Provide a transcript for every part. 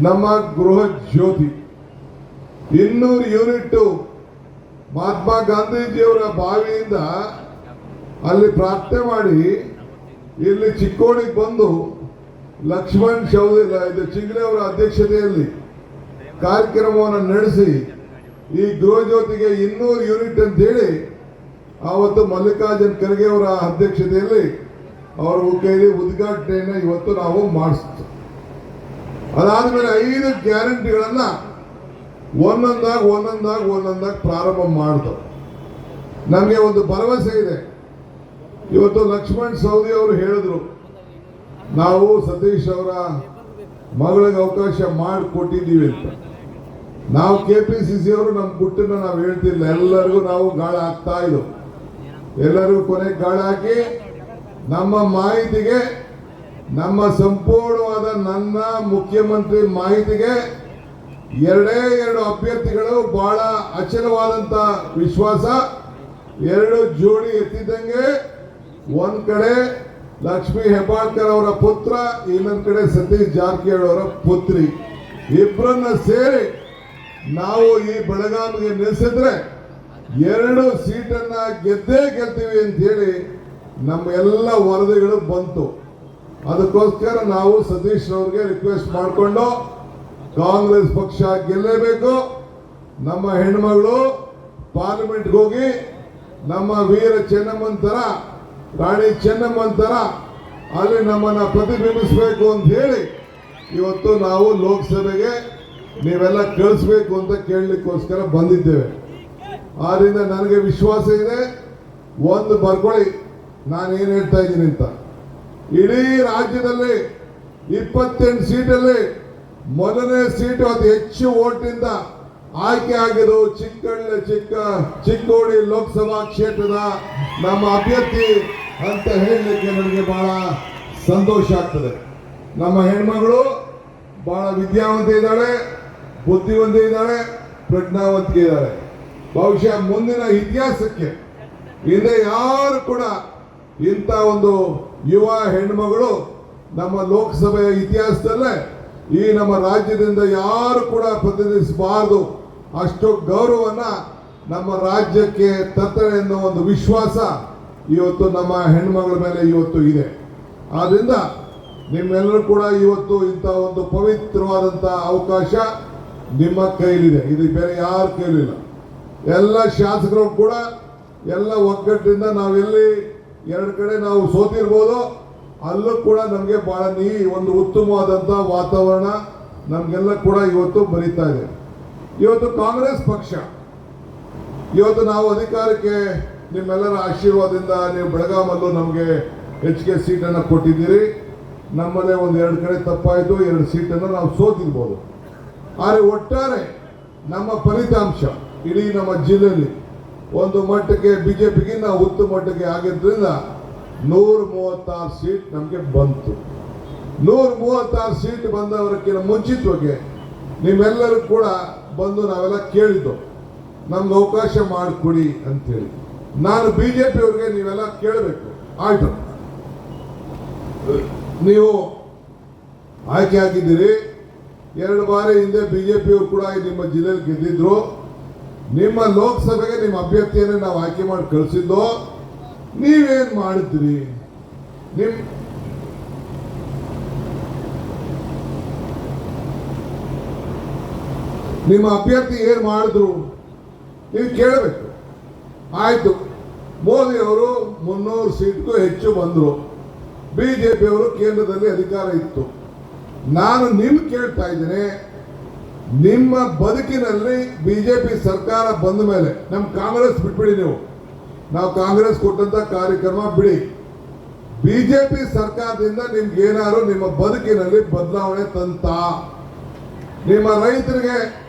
ನಮ್ಮ ಗೃಹ ಜ್ಯೋತಿ 200 ಯೂನಿಟ್ ಮಹಾತ್ಮ ಗಾಂಧೀಜಿಯವರ ಬಾವಿಯಿಂದ ಅಲ್ಲಿ ಪ್ರಾರ್ಥನೆ ಮಾಡಿ ಇಲ್ಲಿ ಚಿಕ್ಕೋಡಿಗೆ ಬಂದು ಲಕ್ಷ್ಮಣ್ ಸವದಿ ಚಿಂಗ್ರೆ ಅವರ ಅಧ್ಯಕ್ಷತೆಯಲ್ಲಿ ಕಾರ್ಯಕ್ರಮವನ್ನು ನಡೆಸಿ ಈ ಗೃಹ ಜ್ಯೋತಿಗೆ 200 ಯೂನಿಟ್ ಅಂತ ಹೇಳಿ ಆವತ್ತು ಮಲ್ಲಿಕಾರ್ಜುನ್ ಖರ್ಗೆ ಅವರ ಅಧ್ಯಕ್ಷತೆಯಲ್ಲಿ ಅವರ ಕೈಲಿ ಉದ್ಘಾಟನೆಯನ್ನು ಇವತ್ತು ನಾವು ಮಾಡಿಸ್ತೀವಿ. ಅದಾದ್ಮೇಲೆ 5 ಗ್ಯಾರಂಟಿಗಳನ್ನ ಒಂದೊಂದಾಗಿ ಪ್ರಾರಂಭ ಮಾಡ್ತವೆ. ನಮಗೆ ಒಂದು ಭರವಸೆ ಇದೆ. ಇವತ್ತು ಲಕ್ಷ್ಮಣ್ ಸವದಿ ಅವರು ಹೇಳಿದ್ರು, ನಾವು ಸತೀಶ್ ಅವರ ಮಗಳಿಗೆ ಅವಕಾಶ ಮಾಡಿಕೊಟ್ಟಿದ್ದೀವಿ ಅಂತ. ನಾವು KPCC ಅವರು ನಮ್ಮ ಗುಟ್ಟನ್ನು ನಾವು ಹೇಳ್ತಿಲ್ಲ, ಎಲ್ಲರಿಗೂ ನಾವು ಗಾಳ ಹಾಕ್ತಾ ಇದ್ದೋ. ಎಲ್ಲರಿಗೂ ಕೊನೆಗೆ ಗಾಳ ಹಾಕಿ ನಮ್ಮ ಮಾಹಿತಿಗೆ, ನಮ್ಮ ಸಂಪೂರ್ಣವಾದ ನನ್ನ ಮುಖ್ಯಮಂತ್ರಿ ಮಾಹಿತಿಗೆ 2 ಅಭ್ಯರ್ಥಿಗಳು ಬಹಳ ಅಚಲವಾದಂತ ವಿಶ್ವಾಸ. 2 ಜೋಡಿ ಎತ್ತಿದಂಗೆ, ಒಂದ್ ಕಡೆ ಲಕ್ಷ್ಮೀ ಹೆಬ್ಬಾಳ್ಕರ್ ಅವರ ಪುತ್ರ, ಇನ್ನೊಂದ್ ಕಡೆ ಸತೀಶ್ ಜಾರಕಿಹೊಳಿ ಅವರ ಪುತ್ರಿ. ಇಬ್ಬರನ್ನ ಸೇರಿ ನಾವು ಈ ಬೆಳಗಾವಿಗೆ ನಿಲ್ಲಿಸಿದ್ರೆ 2 ಸೀಟನ್ನ ಗೆದ್ದೇ ಗೆಲ್ತೀವಿ ಅಂತ ಹೇಳಿ ನಮ್ಮ ಎಲ್ಲ ವರದಿಗಳು ಬಂತು. ಅದಕ್ಕೋಸ್ಕರ ನಾವು ಸತೀಶ್ ಅವ್ರಿಗೆ ರಿಕ್ವೆಸ್ಟ್ ಮಾಡಿಕೊಂಡು ಕಾಂಗ್ರೆಸ್ ಪಕ್ಷ ಗೆಲ್ಲೇಬೇಕು. ನಮ್ಮ ಹೆಣ್ಮಗಳು ಪಾರ್ಲಿಮೆಂಟ್ಗೆ ಹೋಗಿ ನಮ್ಮ ವೀರ ಚೆನ್ನಮ್ಮನ ತರ, ರಾಣಿ ಚೆನ್ನಮ್ಮನ ತರ ಅಲ್ಲಿ ನಮ್ಮನ್ನ ಪ್ರತಿಬಿಂಬಿಸಬೇಕು ಅಂತ ಹೇಳಿ ಇವತ್ತು ನಾವು ಲೋಕಸಭೆಗೆ ನೀವೆಲ್ಲ ಕಳಿಸ್ಬೇಕು ಅಂತ ಕೇಳಲಿಕ್ಕೋಸ್ಕರ ಬಂದಿದ್ದೇವೆ. ಆದ್ರಿಂದ ನನಗೆ ವಿಶ್ವಾಸ ಇದೆ. ಒಂದು ಬರ್ಕೊಳ್ಳಿ, ನಾನೇನು ಹೇಳ್ತಾ ಇದ್ದೀನಿ ಅಂತ. ಇಡೀ ರಾಜ್ಯದಲ್ಲಿ 28 ಸೀಟಲ್ಲಿ ಮೊದಲನೇ ಸೀಟು ಅತಿ ಹೆಚ್ಚು ಓಟಿಂದ ಆಯ್ಕೆ ಆಗಿದ್ದು ಚಿಕ್ಕೋಡಿ ಲೋಕಸಭಾ ಕ್ಷೇತ್ರದ ನಮ್ಮ ಅಭ್ಯರ್ಥಿ ಅಂತ ಹೇಳಲಿಕ್ಕೆ ನನಗೆ ಬಹಳ ಸಂತೋಷ ಆಗ್ತದೆ. ನಮ್ಮ ಹೆಣ್ಮಗಳು ಬಹಳ ವಿದ್ಯಾವಂತೆ ಇದ್ದಾಳೆ, ಬುದ್ಧಿವಂತೆ ಇದ್ದಾಳೆ, ಪ್ರಜ್ಞಾವಂತಿಕೆ ಇದ್ದಾಳೆ. ಬಹುಶಃ ಮುಂದಿನ ಇತಿಹಾಸಕ್ಕೆ ಹಿಂದೆ ಯಾರು ಕೂಡ ಇಂಥ ಒಂದು ಯುವ ಹೆಣ್ಮಗಳು ನಮ್ಮ ಲೋಕಸಭೆಯ ಇತಿಹಾಸದಲ್ಲೇ ಈ ನಮ್ಮ ರಾಜ್ಯದಿಂದ ಯಾರು ಕೂಡ ಪ್ರತಿನಿಧಿಸಬಾರದು, ಅಷ್ಟು ಗೌರವವನ್ನ ನಮ್ಮ ರಾಜ್ಯಕ್ಕೆ ತರ್ತಾರೆ ಎನ್ನುವ ಒಂದು ವಿಶ್ವಾಸ ಇವತ್ತು ನಮ್ಮ ಹೆಣ್ಮಗಳ ಮೇಲೆ ಇವತ್ತು ಇದೆ. ಆದ್ರಿಂದ ನಿಮ್ಮೆಲ್ಲರೂ ಕೂಡ ಇವತ್ತು ಇಂಥ ಒಂದು ಪವಿತ್ರವಾದಂಥ ಅವಕಾಶ ನಿಮ್ಮ ಕೈಲಿದೆ. ಇದು ಬೇರೆ ಯಾರ ಕೈಲಿಲ್ಲ. ಎಲ್ಲ ಶಾಸಕರು ಕೂಡ ಎಲ್ಲ ಒಗ್ಗಟ್ಟಿನಿಂದ ನಾವೆಲ್ಲಿ 2 ಕಡೆ ನಾವು ಸೋತಿರ್ಬೋದು, ಅಲ್ಲೂ ಕೂಡ ನಮಗೆ ಬಹಳ ಒಂದು ಉತ್ತಮವಾದಂಥ ವಾತಾವರಣ ನಮಗೆಲ್ಲ ಕೂಡ ಇವತ್ತು ಬರೀತಾ ಇದೆ. ಇವತ್ತು ಕಾಂಗ್ರೆಸ್ ಪಕ್ಷ ಇವತ್ತು ನಾವು ಅಧಿಕಾರಕ್ಕೆ ನಿಮ್ಮೆಲ್ಲರ ಆಶೀರ್ವಾದದಿಂದ ನೀವು ಬೆಳಗಾಮಲ್ಲೂ ನಮಗೆ ಹೆಚ್ಚಿಗೆ ಸೀಟನ್ನು ಕೊಟ್ಟಿದ್ದೀರಿ. ನಮ್ಮಲ್ಲೇ ಒಂದು 2 ಕಡೆ ತಪ್ಪಾಯಿತು, 2 ಸೀಟನ್ನು ನಾವು ಸೋತಿರ್ಬೋದು. ಆದರೆ ಒಟ್ಟಾರೆ ನಮ್ಮ ಫಲಿತಾಂಶ ಇಡೀ ನಮ್ಮ ಜಿಲ್ಲೆಯಲ್ಲಿ ಒಂದು ಮಟ್ಟಕ್ಕೆ ಬಿಜೆಪಿಗಿನ್ನ ಉತ್ತಮ ಮಟ್ಟಕ್ಕೆ ಆಗಿದ್ದರಿಂದ 136 ಸೀಟ್ ನಮಗೆ ಬಂತು. 136 ಸೀಟ್ ಬಂದವರಕ್ಕಿಂತ ಮುಂಚಿತವಾಗಿ ನಿಮ್ಮೆಲ್ಲರೂ ಕೂಡ ಬಂದು ನಾವೆಲ್ಲ ಕೇಳಿದ್ದು, ನಮ್ಗೆ ಅವಕಾಶ ಮಾಡಿಕೊಡಿ ಅಂತೇಳಿ. ನಾನು ಬಿಜೆಪಿ ಅವ್ರಿಗೆ ನೀವೆಲ್ಲ ಕೇಳಬೇಕು, ಆಯ್ತು ನೀವು ಆಯ್ಕೆ ಆಗಿದ್ದೀರಿ. 2 ಬಾರಿ ಹಿಂದೆ ಬಿಜೆಪಿ ಅವರು ಕೂಡ ನಿಮ್ಮ ಜಿಲ್ಲೆಯಲ್ಲಿ ಗೆದ್ದಿದ್ರು. ನಿಮ್ಮ ಲೋಕಸಭೆಗೆ ನಿಮ್ಮ ಅಭ್ಯರ್ಥಿಯನ್ನೇ ನಾವು ಆಯ್ಕೆ ಮಾಡಿ ಕಳಿಸಿದ್ದು. ನೀವೇನ್ ಮಾಡಿದ್ರಿ? ನಿಮ್ಮ ಅಭ್ಯರ್ಥಿ ಏನ್ ಮಾಡಿದ್ರು ನೀವು ಕೇಳಬೇಕು. ಆಯ್ತು, ಮೋದಿ ಅವರು 300 ಸೀಟ್ಗೂ ಹೆಚ್ಚು ಬಂದ್ರು. ಬಿಜೆಪಿ ಅವರು ಕೇಂದ್ರದಲ್ಲಿ ಅಧಿಕಾರ ಇತ್ತು. ನಾನು ನಿಮ್ಗೆ ಕೇಳ್ತಾ ಇದ್ದೇನೆ, ನಿಮ್ಮ ಬದುಕಿನಲ್ಲಿ ಬಿಜೆಪಿ ಸರ್ಕಾರ ಬಂದ ಮೇಲೆ ನಮ್ಮ ಕಾಂಗ್ರೆಸ್ ಬಿಟ್ಬಿಡಿ, ನಾವು ಕಾಂಗ್ರೆಸ್ ಕೊಟ್ಟಂತ ಕಾರ್ಯಕ್ರಮ ಬಿಡಿ. ಬಿಜೆಪಿ ಸರ್ಕಾರದಿಂದ ನಿಮ್ಗೆ ಏನಾದ್ರು ನಿಮ್ಮ ಬದುಕಿನಲ್ಲಿ ಬದಲಾವಣೆ ತಂತ? ನಿಮ್ಮ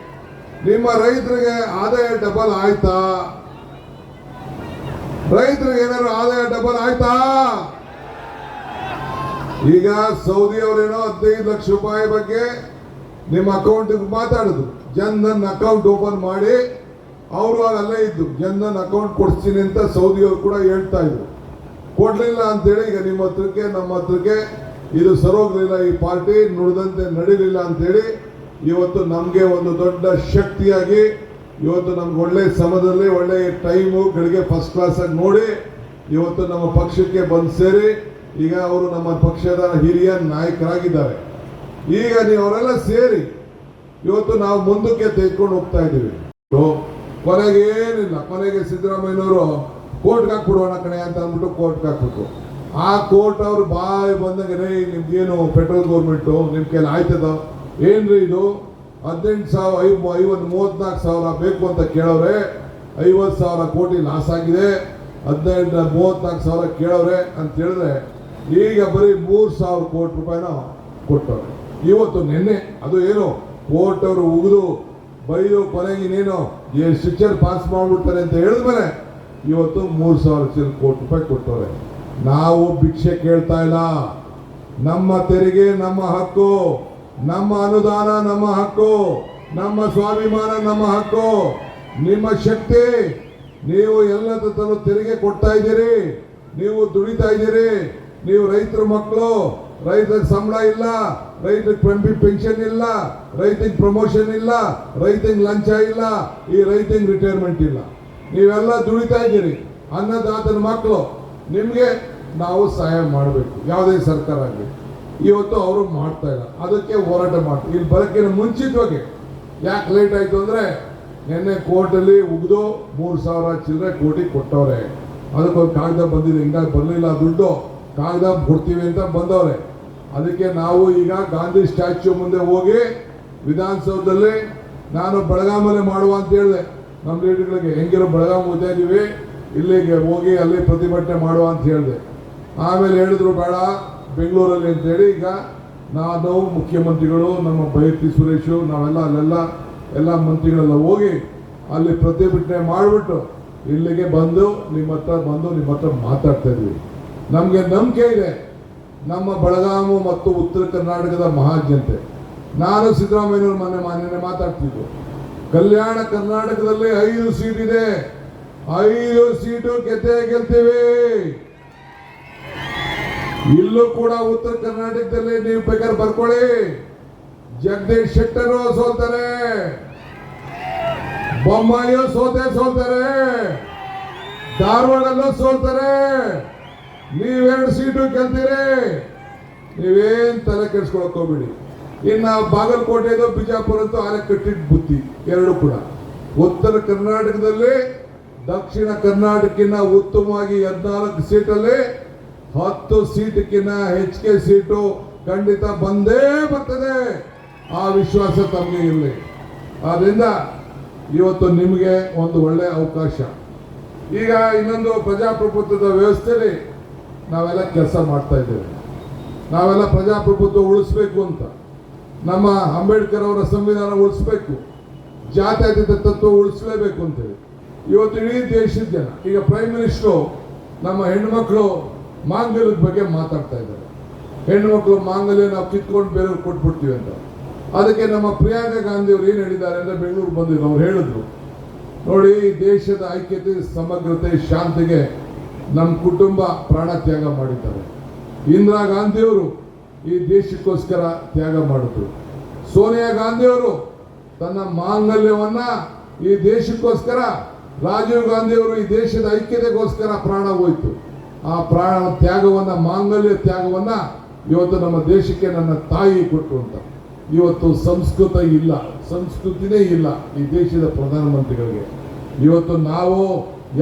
ರೈತರಿಗೆ ಆದಾಯ ಡಬಲ್ ಆಯ್ತಾ? ರೈತರಿಗೆ ಏನಾದ್ರು ಆದಾಯ ಡಬಲ್ ಆಯ್ತಾ? ಈಗ ಸೌದಿ ಅವರೇನೋ 15 ಲಕ್ಷ ರೂಪಾಯಿ ಬಗ್ಗೆ ನಿಮ್ಮ ಅಕೌಂಟ್ಗೆ ಮಾತಾಡಿದ್ರು. ಜನ್ಧನ್ ಅಕೌಂಟ್ ಓಪನ್ ಮಾಡಿ ಅವರು ಅಲ್ಲೇ ಇದ್ದು ಜನ್ಧನ್ ಅಕೌಂಟ್ ಕೊಡ್ತೀನಿ ಅಂತ ಸೌದಿಯವರು ಕೂಡ ಹೇಳ್ತಾ ಇದ್ರು. ಕೊಡ್ಲಿಲ್ಲ ಅಂತೇಳಿ ಈಗ ನಿಮ್ಮ ಹತ್ರಕ್ಕೆ ನಮ್ಮ ಹತ್ರಕ್ಕೆ ಇದು ಸರೋಗಲಿಲ್ಲ, ಈ ಪಾರ್ಟಿ ನುಡಿದಂತೆ ನಡೀಲಿಲ್ಲ ಅಂತೇಳಿ ಇವತ್ತು ನಮಗೆ ಒಂದು ದೊಡ್ಡ ಶಕ್ತಿಯಾಗಿ ಇವತ್ತು ನಮ್ಗೆ ಒಳ್ಳೆ ಸಮಯದಲ್ಲಿ ಒಳ್ಳೆ ಟೈಮು ಗಳಿಗೆ ಫಸ್ಟ್ ಕ್ಲಾಸ್ ಆಗಿ ನೋಡಿ ಇವತ್ತು ನಮ್ಮ ಪಕ್ಷಕ್ಕೆ ಬಂದು ಸೇರಿ ಈಗ ಅವರು ನಮ್ಮ ಪಕ್ಷದ ಹಿರಿಯ ನಾಯಕರಾಗಿದ್ದಾರೆ. ಈಗ ನೀವು ಅವರೆಲ್ಲ ಸೇರಿ ಇವತ್ತು ನಾವು ಮುಂದಕ್ಕೆ ತೆಗೆದುಕೊಂಡು ಹೋಗ್ತಾ ಇದ್ದೀವಿ. ಕೊನೆಗೆ ಏನಿಲ್ಲ, ಕೊನೆಗೆ ಸಿದ್ದರಾಮಯ್ಯನವರು ಕೋರ್ಟ್ಗೆ ಹಾಕ್ಬಿಡೋಣ ಕಣೆ ಅಂತ ಅಂದ್ಬಿಟ್ಟು ಕೋರ್ಟ್ಗೆ ಹಾಕ್ಬಿಟ್ಟು ಆ ಕೋರ್ಟ್ ಅವ್ರು ಬಾಯ್ ಬಂದಾಗ ರೇ ನಿಮ್ಗೇನು ಪೆಟ್ರೋಲ್ ಗೌರ್ಮೆಂಟು ನಿಮ್ಮ ಕೈಲಿ ಆಯ್ತದ ಏನ್ರಿ ಇದು 34,000 ಬೇಕು ಅಂತ ಕೇಳವ್ರೆ, 50,000 ಕೋಟಿ ಲಾಸ್ ಆಗಿದೆ, 34,000 ಕೇಳವ್ರೆ ಅಂತ ಹೇಳಿದ್ರೆ ಈಗ ಬರೀ 3,000 ಕೋಟಿ ರೂಪಾಯಿನ ಕೊಟ್ಟವ್ರೆ. ಇವತ್ತು ನಿನ್ನೆ ಅದು ಏನು ಕೋರ್ಟ್ ಅವರು ಉಗಿದು ಬೈದು ಕೊನೆಗೆ ಇನ್ನೇನು ಶಿಕ್ಷಣ ಪಾಸ್ ಮಾಡ್ಬಿಡ್ತಾರೆ ಅಂತ ಹೇಳಿದ್ಮೇಲೆ ಇವತ್ತು 3,000 ಕೋಟಿ ರೂಪಾಯಿ ಕೊಟ್ಟವ್ರೆ. ನಾವು ಭಿಕ್ಷೆ ಕೇಳ್ತಾ ಇಲ್ಲ. ನಮ್ಮ ತೆರಿಗೆ ನಮ್ಮ ಹಕ್ಕು, ನಮ್ಮ ಅನುದಾನ ನಮ್ಮ ಹಕ್ಕು, ನಮ್ಮ ಸ್ವಾಭಿಮಾನ ನಮ್ಮ ಹಕ್ಕು. ನಿಮ್ಮ ಶಕ್ತಿ, ನೀವು ಎಲ್ಲ ತೆರಿಗೆ ಕೊಡ್ತಾ ಇದ್ದೀರಿ, ನೀವು ದುಡಿತಾ ಇದ್ದೀರಿ. ನೀವು ರೈತರ ಮಕ್ಕಳು, ರೈತರಿಗೆ ಸಂಬಳ ಇಲ್ಲ, ರೈತರಿಗೆ ಪೆನ್ಷನ್ ಇಲ್ಲ, ರೈತರಿಗೆ ಪ್ರಮೋಷನ್ ಇಲ್ಲ, ರೈತರಿಗೆ ಲಂಚ ಇಲ್ಲ, ಈ ರೈತರಿಗೆ ರಿಟೈರ್ಮೆಂಟ್ ಇಲ್ಲ. ನೀವೆಲ್ಲ ದುಡಿತಾ ಇದ್ದೀರಿ, ಅನ್ನದಾತನ ಮಕ್ಕಳು. ನಿಮಗೆ ನಾವು ಸಹಾಯ ಮಾಡಬೇಕು, ಯಾವುದೇ ಸರ್ಕಾರ ಆಗಲಿ. ಇವತ್ತು ಅವರು ಮಾಡ್ತಾ ಇಲ್ಲ, ಅದಕ್ಕೆ ಹೋರಾಟ ಮಾಡ್ತೀವಿ. ಇಲ್ಲಿ ಬರೋಕ್ಕಿಂತ ಮುಂಚಿತವಾಗಿ ಯಾಕೆ ಲೇಟ್ ಆಯಿತು ಅಂದರೆ ನಿನ್ನೆ ಕೋರ್ಟಲ್ಲಿ ಉಗಿದು 3,000 ಚಿಲ್ಲರೆ ಕೋಟಿ ಕೊಟ್ಟವ್ರೆ. ಅದಕ್ಕೊಂದು ಕಾಗದ ಬಂದಿದೆ, ಹಿಂಗಾಗಿ ಬರಲಿಲ್ಲ ದುಡ್ಡು, ಕಾಗದ ಕೊಡ್ತೀವಿ ಅಂತ ಬಂದವ್ರೆ. ಅದಕ್ಕೆ ನಾವು ಈಗ ಗಾಂಧಿ ಸ್ಟ್ಯಾಚ್ಯೂ ಮುಂದೆ ಹೋಗಿ ವಿಧಾನಸೌಧದಲ್ಲಿ ನಾನು ಬೆಳಗಾಮಲ್ಲೇ ಮಾಡುವ ಅಂತ ಹೇಳಿದೆ ನಮ್ಮ ಲೀಡರ್ಗಳಿಗೆ. ಹೆಂಗಿರೋ ಬೆಳಗಾಂ ಹೋಗ್ತಾ ಇದ್ದೀವಿ, ಇಲ್ಲಿಗೆ ಹೋಗಿ ಅಲ್ಲಿ ಪ್ರತಿಭಟನೆ ಮಾಡುವ ಅಂತ ಹೇಳಿದೆ. ಆಮೇಲೆ ಹೇಳಿದ್ರು ಬೇಡ ಬೆಂಗಳೂರಲ್ಲಿ ಅಂತೇಳಿ ಈಗ ನಾನು ಮುಖ್ಯಮಂತ್ರಿಗಳು ನಮ್ಮ ಬೈರತಿ ಸುರೇಶು ನಾವೆಲ್ಲ ಎಲ್ಲ ಮಂತ್ರಿಗಳೆಲ್ಲ ಹೋಗಿ ಅಲ್ಲಿ ಪ್ರತಿಭಟನೆ ಮಾಡಿಬಿಟ್ಟು ಇಲ್ಲಿಗೆ ಬಂದು ನಿಮ್ಮ ಹತ್ರ ಮಾತಾಡ್ತಾ ಇದ್ವಿ. ನಮಗೆ ನಂಬಿಕೆ ಇದೆ ನಮ್ಮ ಬೆಳಗಾವಿ ಮತ್ತು ಉತ್ತರ ಕರ್ನಾಟಕದ ಮಹಾಜನತೆ. ನಾನು ಸಿದ್ದರಾಮಯ್ಯನವರು ಮೊನ್ನೆ ಮಾತಾಡ್ತಿದ್ದು, ಕಲ್ಯಾಣ ಕರ್ನಾಟಕದಲ್ಲಿ 5 ಸೀಟ್ ಇದೆ, 5 ಸೀಟು ಗೆಲ್ತೀವಿ. ಇಲ್ಲೂ ಕೂಡ ಉತ್ತರ ಕರ್ನಾಟಕದಲ್ಲಿ ನೀವು ಬೇಕಾದ್ರೆ ಬರ್ಕೊಳ್ಳಿ, ಜಗದೀಶ್ ಶೆಟ್ಟರು ಸೋಲ್ತಾರೆ, ಬೊಮ್ಮಾಯಿಯು ಸೋಲ್ತಾರೆ, ಧಾರವಾಡಲ್ಲೂ ಸೋಲ್ತಾರೆ. ನೀವ್2 ಸೀಟು ಗೆಲ್ತೀರಿ, ನೀವೇನ್ ತಲೆ ಕೆಡಿಸ್ಕೊಳಕ್ ಹೋಗ್ಬೇಡಿ. ಇನ್ನು ಬಾಗಲಕೋಟೆದು ಬಿಜಾಪುರ ಅಂತೂ ಆನೆ ಕಟ್ಟಿಟ್ಟು ಬುತ್ತಿ, ಎರಡು ಕೂಡ. ಉತ್ತರ ಕರ್ನಾಟಕದಲ್ಲಿ ದಕ್ಷಿಣ ಕರ್ನಾಟಕಕ್ಕಿಂತ ಉತ್ತಮವಾಗಿ 14 ಸೀಟಲ್ಲಿ 10 ಸೀಟಕ್ಕಿಂತ ಹೆಚ್ಚಿಗೆ ಸೀಟು ಖಂಡಿತ ಬಂದೇ ಬರ್ತದೆ. ಆ ವಿಶ್ವಾಸ ತಮಗೆ ಇರಲಿ. ಆದ್ರಿಂದ ಇವತ್ತು ನಿಮಗೆ ಒಂದು ಒಳ್ಳೆಯ ಅವಕಾಶ. ಈಗ ಇನ್ನೊಂದು ಪ್ರಜಾಪ್ರಭುತ್ವದ ವ್ಯವಸ್ಥೆಯಲ್ಲಿ ನಾವೆಲ್ಲ ಕೆಲಸ ಮಾಡ್ತಾ ಇದ್ದೇವೆ. ನಾವೆಲ್ಲ ಪ್ರಜಾಪ್ರಭುತ್ವ ಉಳಿಸ್ಬೇಕು ಅಂತ, ನಮ್ಮ ಅಂಬೇಡ್ಕರ್ ಅವರ ಸಂವಿಧಾನ ಉಳಿಸ್ಬೇಕು, ಜಾತ್ಯತೀತ ತತ್ವ ಉಳಿಸಲೇಬೇಕು ಅಂತೇಳಿ ಇವತ್ತು ಇಡೀ ದೇಶದ ಜನ, ಈಗ ಪ್ರೈಮ್ ಮಿನಿಸ್ಟರು ನಮ್ಮ ಹೆಣ್ಮಕ್ಳು ಮಾಂಗಲ್ಯದ ಬಗ್ಗೆ ಮಾತಾಡ್ತಾ ಇದ್ದಾರೆ. ಹೆಣ್ಮಕ್ಳು ಮಾಂಗಲ್ಯ ನಾವು ಕಿತ್ಕೊಂಡು ಬೇರೆಯವ್ರು ಕೊಟ್ಬಿಡ್ತೀವಿ ಅಂತ. ಅದಕ್ಕೆ ನಮ್ಮ ಪ್ರಿಯಾಂಕಾ ಗಾಂಧಿ ಅವರು ಏನು ಹೇಳಿದ್ದಾರೆ ಅಂದರೆ ಬೆಂಗಳೂರು ಬಂದಿದ್ರು, ಅವ್ರು ಹೇಳಿದ್ರು ನೋಡಿ, ದೇಶದ ಐಕ್ಯತೆ, ಸಮಗ್ರತೆ, ಶಾಂತಿಗೆ ನಮ್ಮ ಕುಟುಂಬ ಪ್ರಾಣ ತ್ಯಾಗ ಮಾಡಿದ್ದಾರೆ. ಇಂದಿರಾ ಗಾಂಧಿಯವರು ಈ ದೇಶಕ್ಕೋಸ್ಕರ ತ್ಯಾಗ ಮಾಡಿದ್ರು. ಸೋನಿಯಾ ಗಾಂಧಿಯವರು ತನ್ನ ಮಾಂಗಲ್ಯವನ್ನ ಈ ದೇಶಕ್ಕೋಸ್ಕರ, ರಾಜೀವ್ ಗಾಂಧಿಯವರು ಈ ದೇಶದ ಐಕ್ಯತೆಗೋಸ್ಕರ ಪ್ರಾಣ ಹೋಯ್ತು. ಆ ಪ್ರಾಣ ತ್ಯಾಗವನ್ನ, ಮಾಂಗಲ್ಯ ತ್ಯಾಗವನ್ನ ಇವತ್ತು ನಮ್ಮ ದೇಶಕ್ಕೆ ನನ್ನ ತಾಯಿ ಕೊಟ್ಟರು ಅಂತ. ಇವತ್ತು ಸಂಸ್ಕೃತಿನೇ ಇಲ್ಲ ಈ ದೇಶದ ಪ್ರಧಾನಮಂತ್ರಿಗಳಿಗೆ. ಇವತ್ತು ನಾವು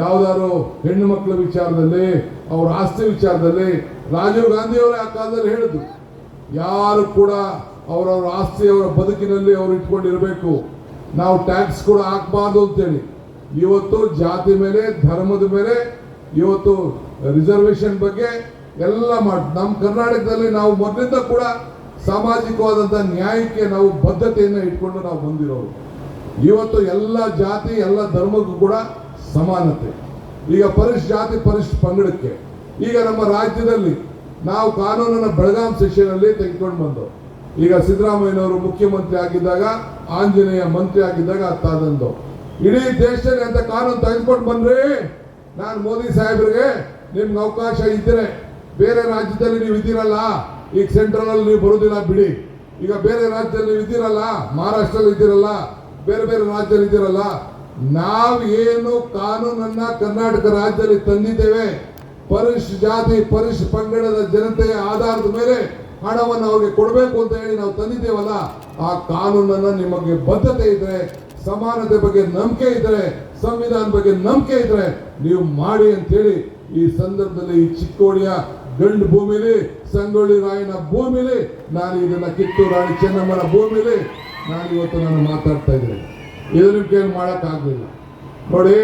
ಯಾವ್ದಾದ್ರು ಹೆಣ್ಣು ಮಕ್ಕಳ ವಿಚಾರದಲ್ಲಿ, ಅವ್ರ ಆಸ್ತಿ ವಿಚಾರದಲ್ಲಿ, ರಾಜೀವ್ ಗಾಂಧಿ ಅವರೇ ಆ ಕಾಲದಲ್ಲಿ ಹೇಳಿದ್ರು, ಯಾರು ಕೂಡ ಅವರವರ ಆಸ್ತಿ ಅವರ ಬದುಕಿನಲ್ಲಿ ಅವರು ಇಟ್ಕೊಂಡಿರಬೇಕು, ನಾವು ಟ್ಯಾಕ್ಸ್ ಕೂಡ ಹಾಕಬಾರ್ದು ಅಂತೇಳಿ. ಇವತ್ತು ಜಾತಿ ಮೇಲೆ, ಧರ್ಮದ ಮೇಲೆ ಇವತ್ತು ರಿಸರ್ವೇಶನ್ ಬಗ್ಗೆ ಎಲ್ಲ ನಮ್ಮ ಕರ್ನಾಟಕದಲ್ಲಿ ನಾವು ಮೊದಲಿಂದ ಕೂಡ ಸಾಮಾಜಿಕವಾದಂಥ ನ್ಯಾಯಕ್ಕೆ ನಾವು ಬದ್ಧತೆಯನ್ನು ಇಟ್ಕೊಂಡು ನಾವು ಬಂದಿರೋರು. ಇವತ್ತು ಎಲ್ಲ ಜಾತಿ, ಎಲ್ಲ ಧರ್ಮಕ್ಕೂ ಕೂಡ ಸಮಾನತೆ. ಈಗ ಪರಿಶ್ ಜಾತಿ ಪರಿಶ್ ಪಂಗಡಕ್ಕೆ ಈಗ ನಮ್ಮ ರಾಜ್ಯದಲ್ಲಿ ನಾವು ಕಾನೂನನ್ನು ಬೆಳಗಾಂ ಸೆಷನಲ್ಲಿ ತೆಗೆದುಕೊಂಡು ಬಂದು, ಈಗ ಸಿದ್ದರಾಮಯ್ಯನವರು ಮುಖ್ಯಮಂತ್ರಿ ಆಗಿದ್ದಾಗ, ಆಂಜನೇಯ ಮಂತ್ರಿ ಆಗಿದ್ದಾಗ ಅತ್ತಾದಂದು ಇಡೀ ದೇಶದಲ್ಲಿ ಅಂತ ಕಾನೂನು ತೆಗೆದುಕೊಂಡು ಬಂದ್ರಿ. ನಾನು ಮೋದಿ ಸಾಹೇಬ್ರಿಗೆ ನಿಮ್ಗೆ ಅವಕಾಶ ಇದ್ದರೆ, ಬೇರೆ ರಾಜ್ಯದಲ್ಲಿ ನೀವು ಇದ್ದೀರಲ್ಲ, ಈಗ ಸೆಂಟ್ರಲ್ ಅಲ್ಲಿ ನೀವು ಬರೋದಿಲ್ಲ ಬಿಡಿ, ಈಗ ಬೇರೆ ರಾಜ್ಯದಲ್ಲಿ ನೀವು ಇದ್ದೀರಲ್ಲ, ಮಹಾರಾಷ್ಟ್ರಲ್ಲಿ ಇದ್ದೀರಲ್ಲ, ಬೇರೆ ಬೇರೆ ರಾಜ್ಯದಲ್ಲಿ ಇದ್ದೀರಲ್ಲ, ನಾವು ಏನು ಕಾನೂನನ್ನ ಕರ್ನಾಟಕ ರಾಜ್ಯದಲ್ಲಿ ತಂದಿದ್ದೇವೆ, ಪರಿಶಿಷ್ಟ ಜಾತಿ ಪರಿಶಿಷ್ಟ ಪಂಗಡದ ಜನತೆಯ ಆಧಾರದ ಮೇಲೆ ಹಣವನ್ನು ಅವ್ರಿಗೆ ಕೊಡಬೇಕು ಅಂತ ಹೇಳಿ ನಾವು ತಂದಿದ್ದೇವಲ್ಲ, ಆ ಕಾನೂನನ್ನ ನಿಮಗೆ ಬದ್ಧತೆ ಇದ್ರೆ, ಸಮಾನತೆ ಬಗ್ಗೆ ನಂಬಿಕೆ ಇದ್ರೆ, ಸಂವಿಧಾನ ಬಗ್ಗೆ ನಂಬಿಕೆ ಇದ್ರೆ ನೀವು ಮಾಡಿ ಅಂತ ಹೇಳಿ ಈ ಸಂದರ್ಭದಲ್ಲಿ ಈ ಚಿಕ್ಕೋಡಿಯ ಗಂಡು ಭೂಮಿಲಿ, ಸಂಗೊಳ್ಳಿ ರಾಯನ ಭೂಮಿಲಿ, ನಾನು ಇದನ್ನ ಕಿತ್ತೂರು ರಾಣಿ ಚೆನ್ನಮ್ಮನ ಭೂಮಿಲಿ ನಾನು ಇವತ್ತು ಮಾತಾಡ್ತಾ ಇದ್ದೇನೆ. ಇದು ನಿಮ್ ಕೈಲಿ ಮಾಡಕ್ ಆಗ್ಲಿಲ್ಲ ನೋಡಿ.